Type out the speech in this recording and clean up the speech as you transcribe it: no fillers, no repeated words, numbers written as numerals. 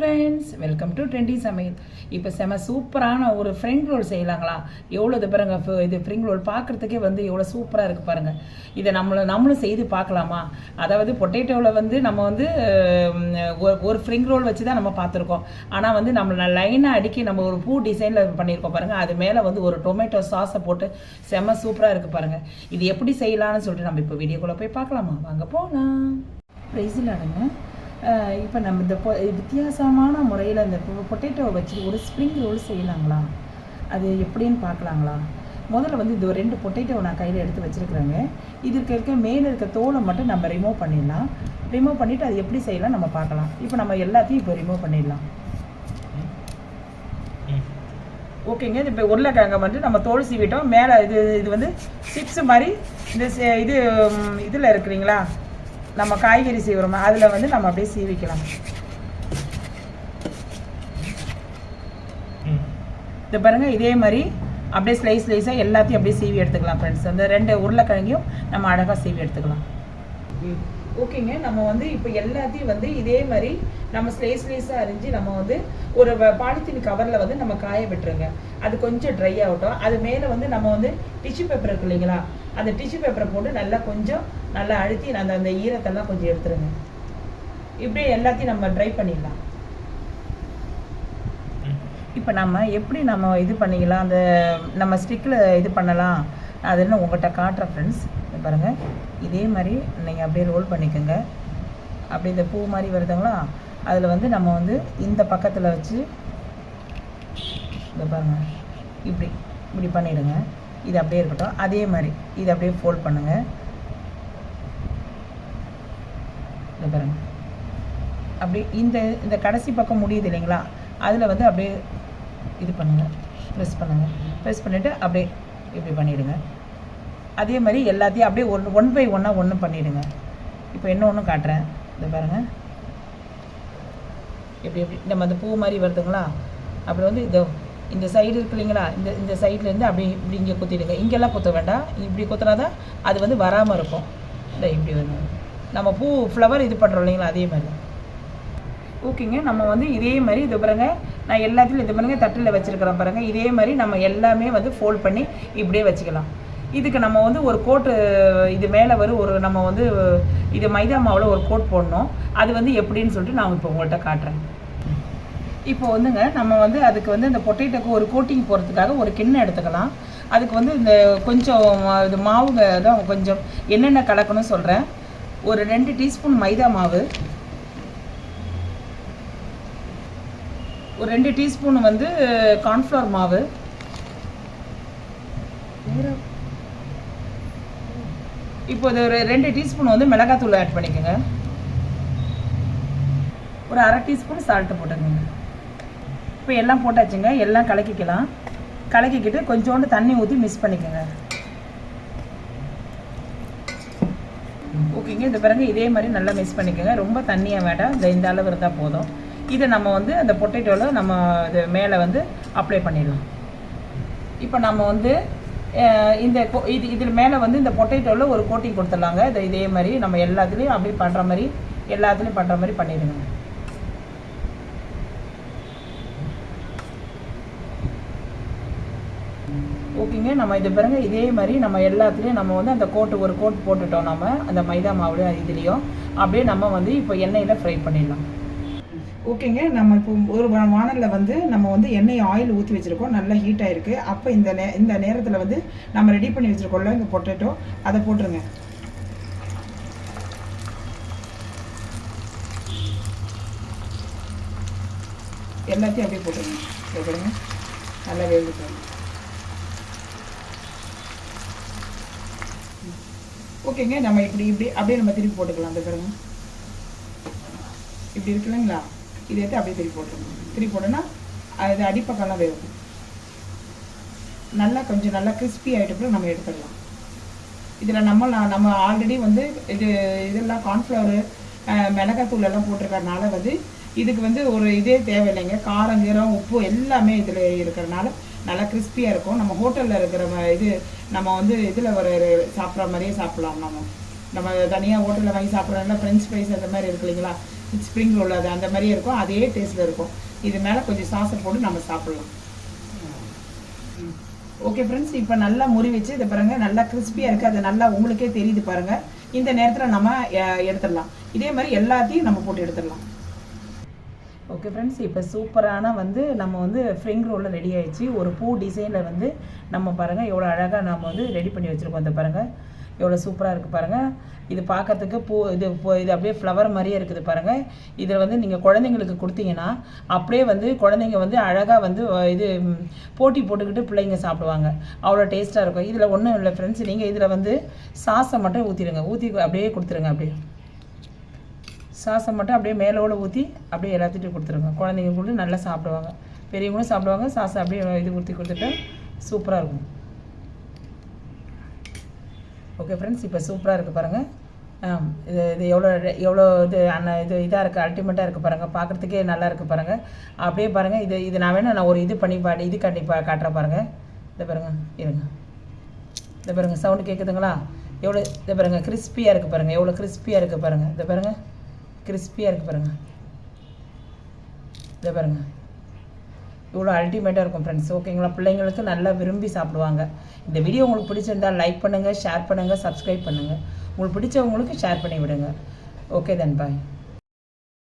Friends, welcome to trendy சமையல். இப்போ செம சூப்பரான ஒரு ஃப்ரிங் ரோல் செய்யலாங்களா? எவ்வளோ இது பாருங்க, இது ஃப்ரிங் ரோல் பார்க்குறதுக்கே வந்து எவ்வளோ சூப்பராக இருக்குது பாருங்கள். இதை நம்மளும் செய்து பார்க்கலாமா? அதாவது பொட்டேட்டோவில் வந்து நம்ம வந்து ஒரு ஃப்ரிங் ரோல் வச்சு தான் நம்ம பார்த்துருக்கோம். ஆனால் வந்து நம்ம லைனாக அடுக்கி நம்ம ஒரு பூ டிசைனில் பண்ணியிருக்கோம் பாருங்கள். அது மேலே வந்து ஒரு டொமேட்டோ சாஸை போட்டு செம சூப்பராக இருக்குது பாருங்கள். இது எப்படி செய்யலான்னு சொல்லிட்டு நம்ம இப்போ வீடியோக்குள்ளே போய் பார்க்கலாமா? வாங்க போகலாம். ப்ரைஸில் அடங்க. இப்போ நம்ம இந்த வித்தியாசமான முறையில் இந்த பொட்டேட்டோவை வச்சு ஒரு ஸ்ப்ரிங் ரோல் செய்யலாங்களா? அது எப்படின்னு பார்க்கலாங்களா? முதல்ல வந்து இது ஒரு 2 பொட்டேட்டோவை நான் கையில் எடுத்து வச்சுருக்குறேங்க. இதுக்கு மேலே இருக்க தோலை மட்டும் நம்ம ரிமூவ் பண்ணிடலாம். ரிமூவ் பண்ணிவிட்டு அது எப்படி செய்யலாம் நம்ம பார்க்கலாம். இப்போ நம்ம எல்லாத்தையும் இப்போ ரிமூவ் பண்ணிடலாம். ஓகேங்க. இது இப்போ உருளைக்கிழங்க வந்து நம்ம தோல் சீவிட்டோம். மேலே இது வந்து சிப்ஸ் மாதிரி இந்த இதில் இருக்கிறீங்களா, நம்ம காய்கறி சீவுறோமா, அதில் வந்து நம்ம அப்படியே சீவிக்கலாம். இது பாருங்கள், இதே மாதிரி அப்படியே ஸ்லைஸாக எல்லாத்தையும் அப்படியே சீவி எடுத்துக்கலாம் ஃப்ரெண்ட்ஸ். அந்த 2 உருளைக்கிழங்கையும் நம்ம அழகாக சீவி எடுத்துக்கலாம். ஓகேங்க. நம்ம வந்து இப்போ எல்லாத்தையும் வந்து இதே மாதிரி நம்ம ஸ்லைஸாக அரிஞ்சு நம்ம வந்து ஒரு பாலித்தீன் கவரில் வந்து நம்ம காய விட்டுருங்க. அது கொஞ்சம் ட்ரை ஆகட்டும். அது மேலே வந்து நம்ம வந்து டிஷ்யூ பேப்பர் இருக்கு இல்லைங்களா, அந்த டிஷ்யூ பேப்பரை போட்டு நல்லா அழுத்தி அந்த ஈரத்தெல்லாம் கொஞ்சம் எடுத்துருங்க. இப்படியே எல்லாத்தையும் நம்ம ட்ரை பண்ணிடலாம். இப்போ நம்ம எப்படி நம்ம இது பண்ணிக்கலாம், அந்த நம்ம ஸ்டிக்கில் இது பண்ணலாம், அது என்ன உங்கள்கிட்ட காட்டுறேன் ஃப்ரெண்ட்ஸ். பாருங்கள், இதே மாதிரி நீங்கள் அப்படியே ரோல் பண்ணிக்கோங்க. அப்படி இந்த பூ மாதிரி வருதுங்களா, அதில் வந்து நம்ம வந்து இந்த பக்கத்தில் வச்சு இந்த பாருங்கள் இப்படி பண்ணிவிடுங்க. இது அப்படியே இருக்கட்டும். அதே மாதிரி இதை அப்படியே ஃபோல்ட் பண்ணுங்கள். இந்த பாருங்க, அப்படியே இந்த கடைசி பக்கம் முடியுது இல்லைங்களா, அதில் வந்து அப்படியே இது பண்ணுங்கள், ப்ரெஸ் பண்ணிவிட்டு அப்படியே இப்படி பண்ணிவிடுங்க. அதே மாதிரி எல்லாத்தையும் அப்படியே ஒன் பை ஒன்று பண்ணிவிடுங்க. இப்போ ஒன்று காட்டுறேன். இந்த பாருங்கள், எப்படி நம்ம அந்த பூ மாதிரி வருதுங்களா, அப்படி வந்து இந்த சைடு இருக்கு இல்லைங்களா, இந்த சைட்லேருந்து அப்படி இப்படி இங்கே குத்திடுங்க. இங்கெல்லாம் குத்த வேண்டாம், இப்படி குத்துனா தான் அது வந்து வராமல் இருக்கும். இந்த இப்படி வந்து நம்ம பூ ஃப்ளவர் இது பண்ணுறோம் இல்லைங்களா, அதே மாதிரி. ஓகேங்க. நம்ம வந்து இதே மாதிரி இது பாருங்க, நான் எல்லாத்துலையும் இது பாருங்க தட்டில் வச்சுருக்கிறேன் பாருங்கள். இதே மாதிரி நம்ம எல்லாமே வந்து ஃபோல்ட் பண்ணி இப்படியே வச்சுக்கலாம். இதுக்கு நம்ம வந்து ஒரு கோட்டு இது மேலே ஒரு நம்ம வந்து இது மைதா மாவில் ஒரு கோட் போடணும். அது வந்து எப்படின்னு சொல்லிட்டு நான் இப்போ உங்கள்கிட்ட காட்டுறேன். இப்போ வந்துங்க நம்ம வந்து அதுக்கு வந்து இந்த பொட்டேட்டோக்கு ஒரு கோட்டிங் போகிறதுக்காக ஒரு கிண்ணம் எடுத்துக்கலாம். அதுக்கு வந்து இந்த கொஞ்சம் இது மாவுங்க தான் கொஞ்சம் என்னென்ன கலக்கணும்னு சொல்கிறேன். ஒரு 2 டீஸ்பூன் மைதா மாவு, ஒரு 2 டீஸ்பூன் வந்து கார்ன்ஃப்ளவர் மாவு, இப்போ ஒரு 2 டீஸ்பூன் வந்து மிளகாத்தூள் ஆட் பண்ணிக்கோங்க. ஒரு 1/2 டீஸ்பூன் சால்ட்டு போட்டுக்கோங்க. இப்போ எல்லாம் போட்டாச்சுங்க. எல்லாம் கலக்கிக்கிட்டு கொஞ்சோண்டு தண்ணி ஊற்றி மிக்ஸ் பண்ணிக்கோங்க. ஓகேங்க. இது பாருங்க, இதே மாதிரி நல்லா மிக்ஸ் பண்ணிக்கோங்க. ரொம்ப தண்ணியாக வேண்டாம், இந்த அளவு இருந்தால் போதும். இதை நம்ம வந்து அந்த பொட்டேட்டோவில் நம்ம இது மேலே வந்து அப்ளை பண்ணிடலாம். இப்போ நம்ம வந்து இதில் மேலே வந்து இந்த பொட்டேட்டோவில் ஒரு கோட்டிங் கொடுத்துடலாங்க. இதே மாதிரி நம்ம எல்லாத்துலேயும் அப்படி பண்ணுற மாதிரி பண்ணிடுங்க. ஓகேங்க. நம்ம இது பாருங்க, இதே மாதிரி நம்ம எல்லாத்துலேயும் நம்ம வந்து அந்த ஒரு கோட் போட்டுட்டோம். நம்ம அந்த மைதா மாவுலையும் இதுலேயும் அப்படியே நம்ம வந்து இப்போ எண்ணெயில் ஃப்ரை பண்ணிடலாம். ஓகேங்க. நம்ம இப்போ ஒரு வானலில் வந்து நம்ம வந்து ஆயில் ஊற்றி வச்சுருக்கோம். நல்லா ஹீட் ஆகிருக்கு. அப்போ இந்த நேரத்தில் வந்து நம்ம ரெடி பண்ணி வச்சுருக்கோம்ல இந்த பொட்டேட்டோ, அதை போட்டுருங்க. எல்லாத்தையும் அப்படியே போட்டுருங்க. நல்லா வேகுது. ஓகேங்க. நம்ம இப்படி அப்படியே நம்ம திருப்பி போட்டுக்கலாம். அந்த பாருங்க, இப்படி இருக்கு இல்லைங்களா, இதை எடுத்து அப்படியே திருப்பி போட்டோன்னா அது அடிப்பக்கம்லாம் வேகும். கொஞ்சம் நல்லா கிறிஸ்பி ஆகிட்டு நம்ம எடுத்துடலாம். இதில் நம்ம ஆல்ரெடி வந்து இதெல்லாம் கார்ன்ஃப்ளவர் மிளகாத்தூள் எல்லாம் போட்டிருக்கறனால வந்து இதுக்கு வந்து ஒரு இதே தேவையில்லைங்க. காரம் கீரம் உப்பு எல்லாமே இதில் இருக்கிறனால நல்லா கிறிஸ்பியாக இருக்கும். நம்ம ஹோட்டலில் இருக்கிற நம்ம வந்து இதில் சாப்பிட்ற மாதிரியே சாப்பிட்லாம். நம்ம தனியாக ஹோட்டலில் வாங்கி சாப்பிட்றதுனால ஃப்ரெஞ்ச் ஃப்ரைஸ் அந்த மாதிரி இருக்கு இல்லைங்களா, ஸ்ப்ரிங் ரோல் அது அந்த மாதிரியே இருக்கும், அதே டேஸ்ட்டில் இருக்கும். இது மேலே கொஞ்சம் சாஸை போட்டு நம்ம சாப்பிட்லாம். ஓகே ஃப்ரெண்ட்ஸ், இப்போ நல்லா முறி வச்சு இதை பாருங்கள், நல்லா கிறிஸ்பியாக இருக்குது. அது நல்லா உங்களுக்கே தெரியுது பாருங்கள். இந்த நேரத்தில் நம்ம எடுத்துடலாம். இதே மாதிரி எல்லாத்தையும் நம்ம போட்டு எடுத்துடலாம். ஓகே ஃப்ரெண்ட்ஸ், இப்போ சூப்பரான வந்து நம்ம வந்து ஸ்ப்ரிங் ரோலில் ரெடி ஆகிடுச்சு. ஒரு பூ டிசைனில் வந்து நம்ம பாருங்கள் எவ்வளோ அழகாக நம்ம வந்து ரெடி பண்ணி வச்சுருக்கோம். இந்த பாருங்கள் எவ்வளோ சூப்பராக இருக்குது பாருங்கள். இது பார்க்கறதுக்கு இது அப்படியே ஃப்ளவர் மாதிரியே இருக்குது பாருங்கள். இதில் வந்து நீங்கள் குழந்தைங்களுக்கு கொடுத்தீங்கன்னா அப்படியே வந்து குழந்தைங்க வந்து அழகாக வந்து இது போட்டி போட்டுக்கிட்டு பிள்ளைங்க சாப்பிடுவாங்க. அவ்வளோ டேஸ்ட்டாக இருக்கும். இதில் ஒன்றும் இல்லை ஃப்ரெண்ட்ஸ், நீங்கள் இதில் வந்து சாஸை மட்டும் ஊற்றிடுங்க. ஊற்றி அப்படியே கொடுத்துருங்க. அப்படியே சாஸை மட்டும் அப்படியே மேலோடு ஊற்றி அப்படியே எல்லாத்துட்டையும் கொடுத்துருங்க. குழந்தைங்க கூட நல்லா சாப்பிடுவாங்க, பெரியவங்களும் சாப்பிடுவாங்க. சாஸை அப்படியே இது ஊற்றி கொடுத்துட்டு சூப்பராக இருக்கும். ஓகே ஃப்ரெண்ட்ஸ், இப்போ சூப்பராக இருக்குது பாருங்கள். இது எவ்வளோ இதாக இருக்குது, அல்டிமேட்டாக இருக்குது பாருங்கள். பார்க்குறதுக்கே நல்லா இருக்குது பாருங்கள். அப்படியே பாருங்கள். இது நான் ஒரு இது பண்ணி இது காட்டுறேன் பாருங்கள். இதை பாருங்கள், இருங்க. இதை பாருங்கள், சவுண்டு கேட்குதுங்களா? எவ்வளோ இதை பாருங்கள், கிறிஸ்பியாக இருக்குது பாருங்கள். எவ்வளோ கிறிஸ்பியாக இருக்குது பாருங்கள். இதை பாருங்கள், கிறிஸ்பியாக இருக்குது பாருங்கள். இதை பாருங்கள், இவ்வளோ அல்டிமேட்டாக இருக்கும் ஃப்ரெண்ட்ஸ். ஓகேங்களா? பிள்ளைங்களுக்கு நல்லா விரும்பி சாப்பிடுவாங்க. இந்த வீடியோ உங்களுக்கு பிடிச்சிருந்தால் லைக் பண்ணுங்கள், ஷேர் பண்ணுங்கள், சப்ஸ்கிரைப் பண்ணுங்கள். உங்களுக்கு பிடிச்சவங்களுக்கு ஷேர் பண்ணி விடுங்க. ஓகே தென் பாய்.